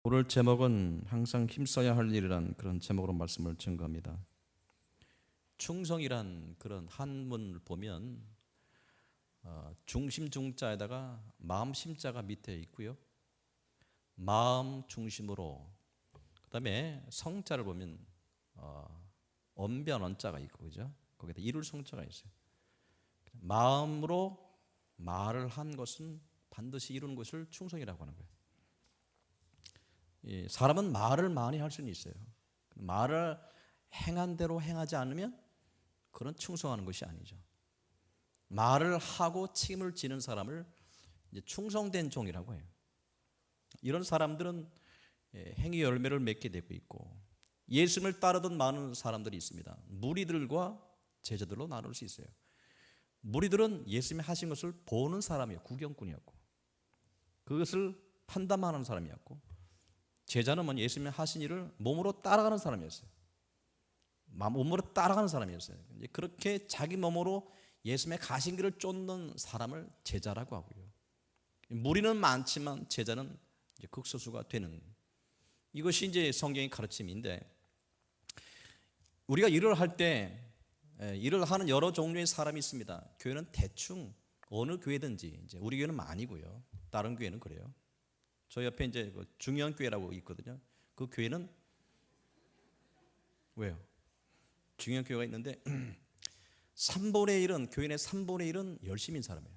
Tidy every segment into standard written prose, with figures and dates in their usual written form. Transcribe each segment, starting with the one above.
오늘 제목은 항상 힘써야 할 일이란 그런 제목으로 말씀을 증거합니다. 충성이란 그런 한문을 보면 중심 중자에다가 마음 심자가 밑에 있고요. 마음 중심으로, 그다음에 성자를 보면 언변 언자가 있고, 그죠? 거기다 이룰 성자가 있어요. 마음으로 말을 한 것은 반드시 이루는 것을 충성이라고 하는 거예요. 사람은 말을 많이 할 수는 있어요. 말을 행한 대로 행하지 않으면 그런 충성하는 것이 아니죠. 말을 하고 책임을 지는 사람을 이제 충성된 종이라고 해요. 이런 사람들은 행위 열매를 맺게 되고 있고, 예수님을 따르던 많은 사람들이 있습니다. 무리들과 제자들로 나눌 수 있어요. 무리들은 예수님이 하신 것을 보는 사람이었고, 구경꾼이었고, 그것을 판단하는 사람이었고, 제자는 예수님이 하신 일을 몸으로 따라가는 사람이었어요. 몸으로 따라가는 사람이었어요. 그렇게 자기 몸으로 예수님의 가신 길을 쫓는 사람을 제자라고 하고요. 무리는 많지만 제자는 이제 극소수가 되는, 이것이 이제 성경의 가르침인데, 우리가 일을 할 때 일을 하는 여러 종류의 사람이 있습니다. 교회는 대충 어느 교회든지, 이제 우리 교회는 아니고요. 다른 교회는 그래요. 저 옆에 이제 중형교회라고 있거든요. 그 교회는 왜요? 중형교회가 있는데 3분의 1은, 교회 내 3분의 1은 열심인 사람이에요.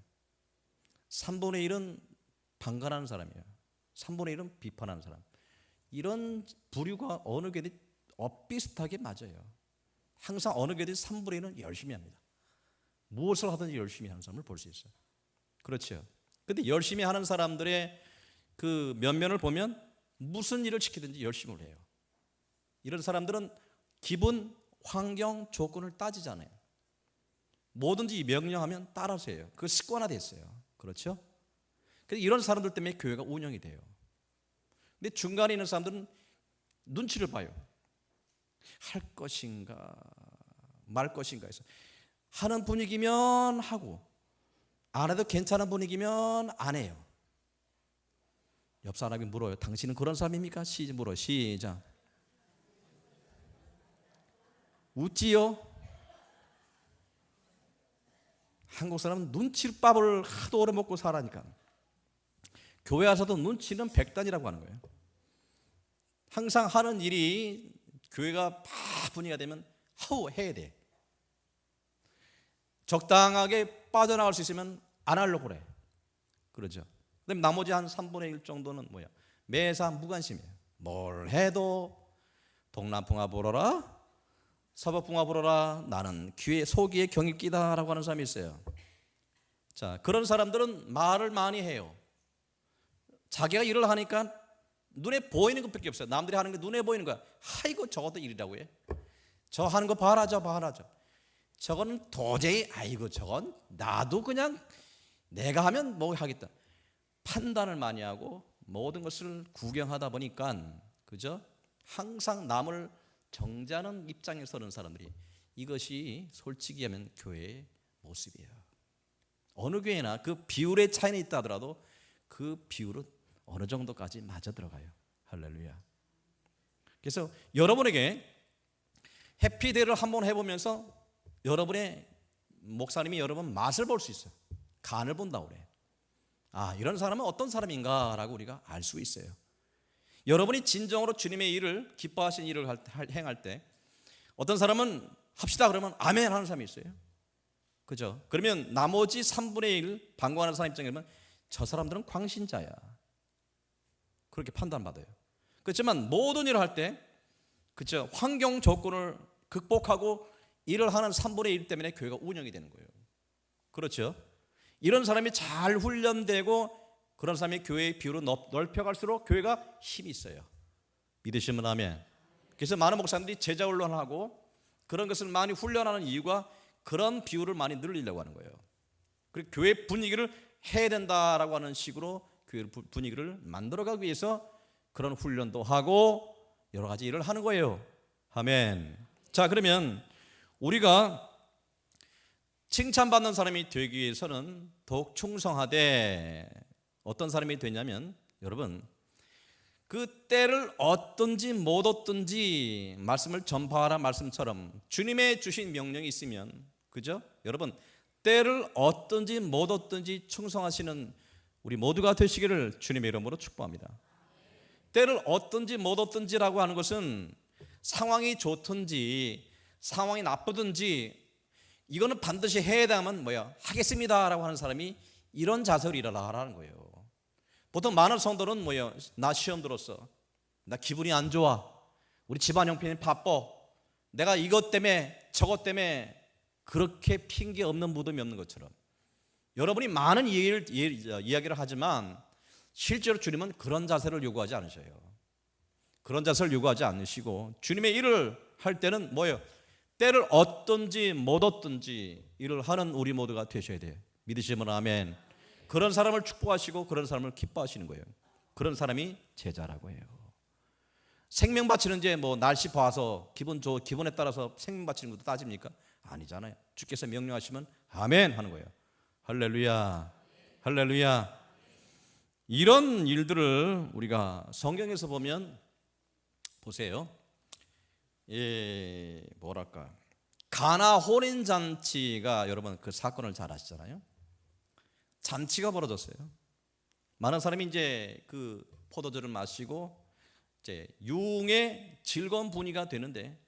3분의 1은 방관하는 사람이에요. 3분의 1은 비판하는 사람. 이런 부류가 어느 교회든 비슷하게 맞아요. 항상 어느 교회든 3분의 1은 열심히 합니다. 무엇을 하든지 열심히 하는 사람을 볼 수 있어요. 그렇죠. 근데 열심히 하는 사람들의 그 면면을 보면 무슨 일을 시키든지 열심히 해요. 이런 사람들은 기분, 환경, 조건을 따지지 않아요. 뭐든지 명령하면 따라서 해요. 그 습관화됐어요. 그렇죠? 그래서 이런 사람들 때문에 교회가 운영이 돼요. 근데 중간에 있는 사람들은 눈치를 봐요. 할 것인가 말 것인가 해서 하는 분위기면 하고, 안 해도 괜찮은 분위기면 안 해요. 옆 사람이 물어요. 당신은 그런 사람입니까? 물어. 시작. 웃지요? 한국 사람은 눈치밥을 하도 오래 먹고 살아니까 교회 와서도 눈치는 백단이라고 하는 거예요. 항상 하는 일이 교회가 분위기가 되면 하우 해야 돼. 적당하게 빠져나갈 수 있으면 안 하려고 그래. 그러죠. 그다음에 나머지 한 3분의 1 정도는 뭐야? 매사 무관심이에요. 뭘 해도 동남풍아 불어라, 서북풍아 불어라, 나는 소기의 경입기다라고 하는 사람이 있어요. 자, 그런 사람들은 말을 많이 해요. 자기가 일을 하니까 눈에 보이는 것밖에 없어요. 남들이 하는 게 눈에 보이는 거야. 아이고 저것도 일이라고 해. 저 하는 거 봐라, 저 봐라, 저거는 도저히, 아이고 저건 나도 그냥 내가 하면 뭐 하겠다. 판단을 많이 하고 모든 것을 구경하다 보니까, 그죠? 항상 남을 정죄하는 입장에 서는 사람들이, 이것이 솔직히 하면 교회의 모습이에요. 어느 교회나 그 비율의 차이는 있다 하더라도 그 비율은 어느 정도까지 맞아 들어가요. 할렐루야. 그래서 여러분에게 해피데이를 한번 해보면서 여러분의 목사님이 여러분 맛을 볼 수 있어요. 간을 본다고 그래. 아, 이런 사람은 어떤 사람인가 라고 우리가 알 수 있어요. 여러분이 진정으로 주님의 일을, 기뻐하신 일을 행할 때 어떤 사람은 합시다 그러면 아멘 하는 사람이 있어요. 그죠? 그러면 나머지 3분의 1 방관하는 사람 입장에 보면 저 사람들은 광신자야, 그렇게 판단받아요. 그렇지만 모든 일을 할 때, 그죠? 환경 조건을 극복하고 일을 하는 3분의 1 때문에 교회가 운영이 되는 거예요. 그렇죠? 이런 사람이 잘 훈련되고 그런 사람이 교회의 비율을 넓혀갈수록 교회가 힘이 있어요. 믿으시면 아멘. 그래서 많은 목사님들이 제자 훈련하고 그런 것을 많이 훈련하는 이유가 그런 비율을 많이 늘리려고 하는 거예요. 그리고 교회 분위기를 해야 된다라고 하는 식으로 교회 분위기를 만들어가기 위해서 그런 훈련도 하고 여러 가지 일을 하는 거예요. 아멘. 자, 그러면 우리가 칭찬받는 사람이 되기 위해서는 더욱 충성하되, 어떤 사람이 되냐면, 여러분 그 때를 얻든지 못 얻든지 말씀을 전파하라 말씀처럼 주님의 주신 명령이 있으면, 그죠? 여러분, 때를 얻든지 못 얻든지 충성하시는 우리 모두가 되시기를 주님의 이름으로 축복합니다. 때를 얻든지 못 얻든지라고 하는 것은 상황이 좋든지 상황이 나쁘든지 이거는 반드시 해야 되면 하겠습니다라고 하는 사람이 이런 자세로 일어나라는 거예요. 보통 많은 성도는 나 시험 들었어, 나 기분이 안 좋아, 우리 집안 형편이 바빠, 내가 이것 때문에 저것 때문에, 그렇게 핑계 없는 무덤이 없는 것처럼 여러분이 많은 이야기를 하지만 실제로 주님은 그런 자세를 요구하지 않으셔요. 그런 자세를 요구하지 않으시고 주님의 일을 할 때는 때를 얻든지 못 얻든지 일을 하는 우리 모두가 되셔야 돼요. 믿으시면 아멘. 그런 사람을 축복하시고 그런 사람을 기뻐하시는 거예요. 그런 사람이 제자라고 해요. 생명 바치는 날씨 봐서 기분에 따라서 생명 바치는 것도 따집니까? 아니잖아요. 주께서 명령하시면 아멘 하는 거예요. 할렐루야, 할렐루야. 이런 일들을 우리가 성경에서 보면 보세요. 가나 혼인 잔치가, 여러분 그 사건을 잘 아시잖아요. 잔치가 벌어졌어요. 많은 사람이 그 포도주를 마시고 유흥의 즐거운 분위기가 되는데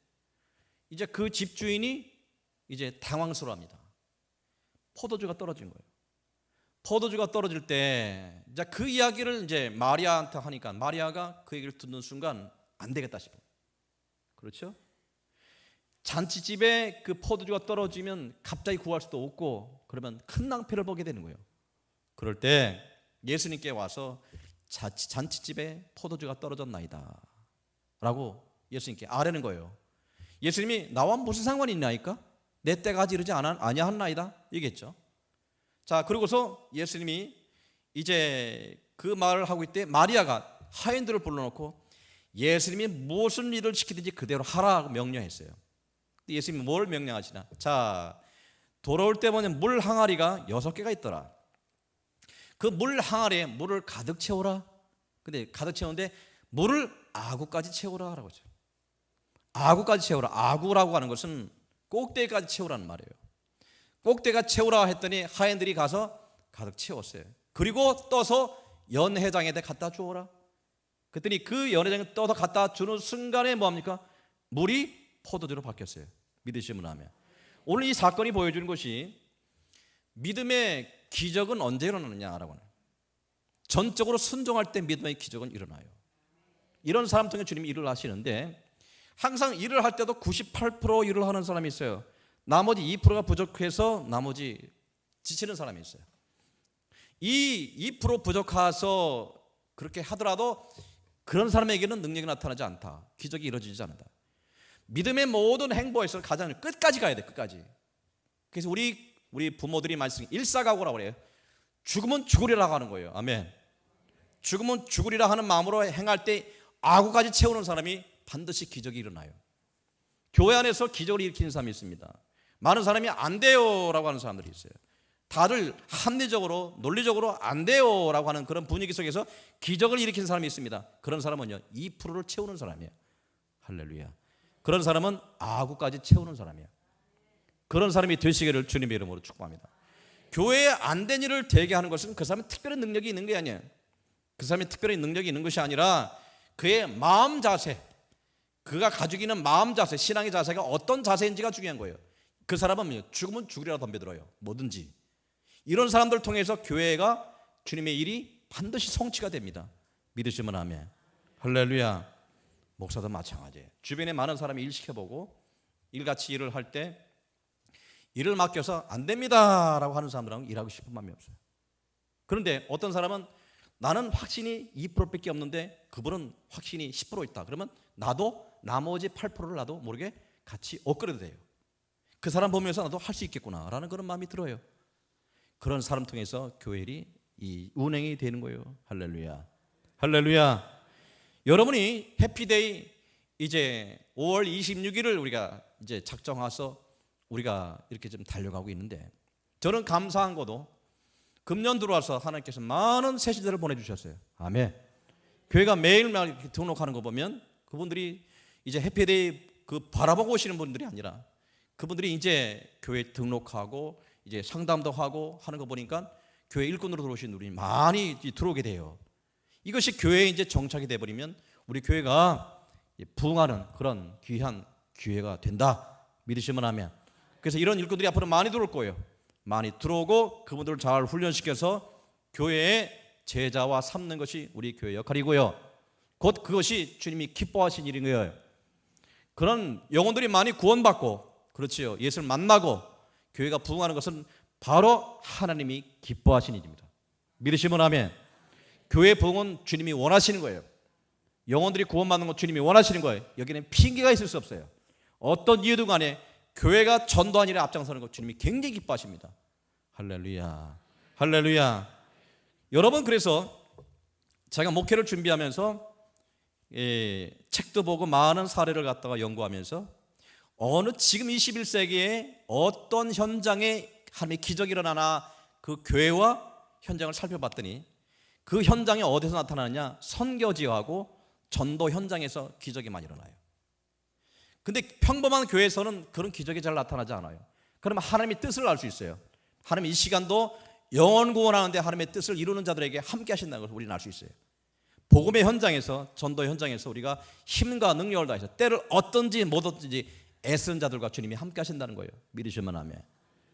그 집주인이 당황스러워합니다. 포도주가 떨어진 거예요. 포도주가 떨어질 때 그 이야기를 마리아한테 하니까 마리아가 그 얘기를 듣는 순간 안 되겠다 싶어요. 그렇죠? 잔치집에 그 포도주가 떨어지면 갑자기 구할 수도 없고 그러면 큰 낭패를 보게 되는 거예요. 그럴 때 예수님께 와서 잔치집에 포도주가 떨어졌나이다 라고 예수님께 아뢰는 거예요. 예수님이 나와 무슨 상관이 있나이까? 내 때가 아직 이르지 아니하나이다 얘기했죠. 자, 그러고서 예수님이 그 말을 하고 있을 때 마리아가 하인들을 불러놓고 예수님이 무슨 일을 시키든지 그대로 하라고 명령했어요. 예수님이 뭘 명령하시나? 자, 돌아올 때 보면 물 항아리가 6개가 있더라. 그 물 항아리에 물을 가득 채우라. 근데 가득 채우는데 물을 아구까지 채우라 라고 하죠. 아구까지 채우라. 아구라고 하는 것은 꼭대기까지 채우라는 말이에요. 꼭대기가 채우라 했더니 하인들이 가서 가득 채웠어요. 그리고 떠서 연회장에다 갖다 주어라. 그랬더니 그 연회장에 떠서 갖다 주는 순간에 뭐합니까? 물이 포도주로 바뀌었어요. 믿으시면 아멘. 오늘 이 사건이 보여주는 것이 믿음의 기적은 언제 일어나느냐라고 하는, 전적으로 순종할 때 믿음의 기적은 일어나요. 이런 사람 통해 주님이 일을 하시는데 항상 일을 할 때도 98% 일을 하는 사람이 있어요. 나머지 2%가 부족해서 나머지 지치는 사람이 있어요. 이 2% 부족해서 그렇게 하더라도 그런 사람에게는 능력이 나타나지 않다. 기적이 이루어지지 않는다. 믿음의 모든 행보에서 가장 끝까지 가야 돼. 끝까지. 그래서 우리 부모들이 말씀 일사각오라고 그래요. 죽으면 죽으리라고 하는 거예요. 아멘. 죽으면 죽으리라 하는 마음으로 행할 때 아구까지 채우는 사람이 반드시 기적이 일어나요. 교회 안에서 기적을 일으키는 사람이 있습니다. 많은 사람이 안 돼요라고 하는 사람들이 있어요. 다들 합리적으로 논리적으로 안 돼요라고 하는 그런 분위기 속에서 기적을 일으키는 사람이 있습니다. 그런 사람은요 2%를 채우는 사람이에요. 할렐루야. 그런 사람은 아구까지 채우는 사람이에요. 그런 사람이 되시기를 주님의 이름으로 축복합니다. 교회에 안 된 일을 되게 하는 것은 그 사람이 특별한 능력이 있는 게 아니에요. 그 사람이 특별한 능력이 있는 것이 아니라 그의 마음 자세, 그가 가지고 있는 마음 자세, 신앙의 자세가 어떤 자세인지가 중요한 거예요. 그 사람은 죽으면 죽으리라 덤벼들어요. 뭐든지. 이런 사람들 통해서 교회가 주님의 일이 반드시 성취가 됩니다. 믿으시면 아멘. 할렐루야. 목사도 마찬가지예요. 주변에 많은 사람이 일 시켜보고 일같이 일을 할 때 일을 맡겨서 안 됩니다 라고 하는 사람들하고 일하고 싶은 마음이 없어요. 그런데 어떤 사람은 나는 확신이 2%밖에 없는데 그분은 확신이 10% 있다. 그러면 나도 나머지 8%를 나도 모르게 같이 업그레이드 돼요. 그 사람 보면서 나도 할 수 있겠구나 라는 그런 마음이 들어요. 그런 사람 통해서 교회 일이 이 운행이 되는 거예요. 할렐루야. 할렐루야. 여러분이 해피데이 이제 5월 26일을 우리가 이제 작정해서 우리가 이렇게 좀 달려가고 있는데 저는 감사한 것도 금년 들어와서 하나님께서 많은 새 시대를 보내주셨어요. 아멘. 교회가 매일매일 이렇게 등록하는 거 보면 그분들이 이제 해피데이 그 바라보고 오시는 분들이 아니라 그분들이 이제 교회 등록하고 이제 상담도 하고 하는 거 보니까 교회 일꾼으로 들어오신 분이 많이 들어오게 돼요. 이것이 교회에 이제 정착이 돼버리면 우리 교회가 부흥하는 그런 귀한 기회가 된다. 믿으시면 하면. 그래서 이런 일꾼들이 앞으로 많이 들어올 거예요. 많이 들어오고 그분들을 잘 훈련시켜서 교회의 제자와 삼는 것이 우리 교회 역할이고요. 곧 그것이 주님이 기뻐하신 일인 거예요. 그런 영혼들이 많이 구원받고, 그렇지요, 예수를 만나고 교회가 부흥하는 것은 바로 하나님이 기뻐하신 일입니다. 믿으시면 아멘. 교회 부흥은 주님이 원하시는 거예요. 영혼들이 구원받는 것 주님이 원하시는 거예요. 여기는 핑계가 있을 수 없어요. 어떤 이유든 간에 교회가 전도한 일에 앞장서는 것 주님이 굉장히 기뻐하십니다. 할렐루야, 할렐루야. 여러분, 그래서 제가 목회를 준비하면서 책도 보고 많은 사례를 갖다가 연구하면서 어느 지금 21세기에 어떤 현장에 하나님의 기적이 일어나나 그 교회와 현장을 살펴봤더니 그 현장이 어디서 나타나느냐? 선교지하고 전도 현장에서 기적이 많이 일어나요. 근데 평범한 교회에서는 그런 기적이 잘 나타나지 않아요. 그러면 하나님의 뜻을 알 수 있어요. 하나님 이 시간도 영혼 구원하는데 하나님의 뜻을 이루는 자들에게 함께 하신다는 것을 우리는 알 수 있어요. 복음의 현장에서, 전도 현장에서 우리가 힘과 능력을 다해서 때를 어떤지 못 어떤지 애쓰는 자들과 주님이 함께 하신다는 거예요. 믿으시면 아멘.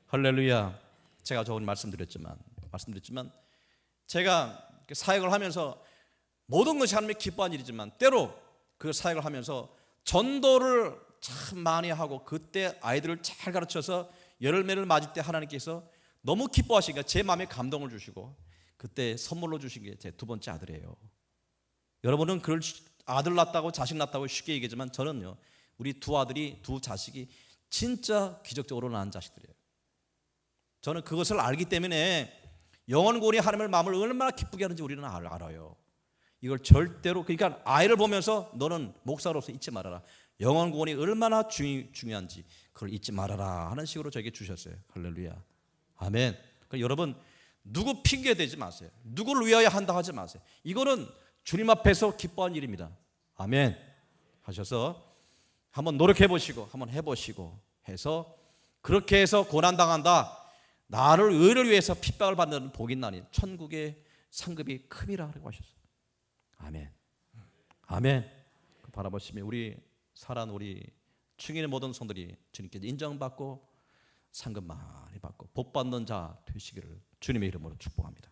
할렐루야. 제가 저번에 말씀드렸지만 제가 사역을 하면서 모든 것이 하나님의 기뻐한 일이지만 때로 그 사역을 하면서 전도를 참 많이 하고 그때 아이들을 잘 가르쳐서 열매를 맞을 때 하나님께서 너무 기뻐하시니까 제 마음에 감동을 주시고 그때 선물로 주신 게 제 두 번째 아들이에요. 여러분은 그걸 아들 낳았다고 자식 낳았다고 쉽게 얘기하지만 저는요, 우리 두 아들이, 두 자식이 진짜 기적적으로 낳은 자식들이에요. 저는 그것을 알기 때문에 영혼구원이 하나님의 마음을 얼마나 기쁘게 하는지 우리는 알아요. 이걸 절대로, 그러니까 아이를 보면서 너는 목사로서 잊지 말아라. 영혼구원이 얼마나 중요한지 그걸 잊지 말아라 하는 식으로 저에게 주셨어요. 할렐루야. 아멘. 그러니까 여러분, 누구 핑계 대지 마세요. 누구를 위하여 한다 하지 마세요. 이거는 주님 앞에서 기뻐한 일입니다. 아멘 하셔서 한번 노력해 보시고 한번 해보시고 해서 그렇게 해서 고난당한다, 나를 의를 위해서 핍박을 받는 복이 나니 천국의 상급이 큼이라 라고 하셨어요. 아멘. 아멘. 바라보시면 우리 살아온 우리 충인의 모든 성들이 주님께 인정받고 상급 많이 받고 복 받는 자 되시기를 주님의 이름으로 축복합니다.